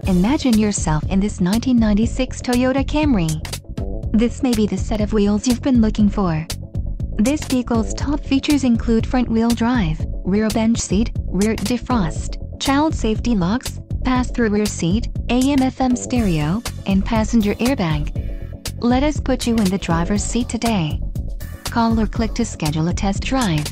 Imagine yourself in this 1996 Toyota Camry. This may be the set of wheels you've been looking for. This vehicle's top features include front-wheel drive, rear bench seat, rear defrost, child safety locks, pass-through rear seat, AM/FM stereo, and passenger airbag. Let us put you in the driver's seat today. Call or click to schedule a test drive.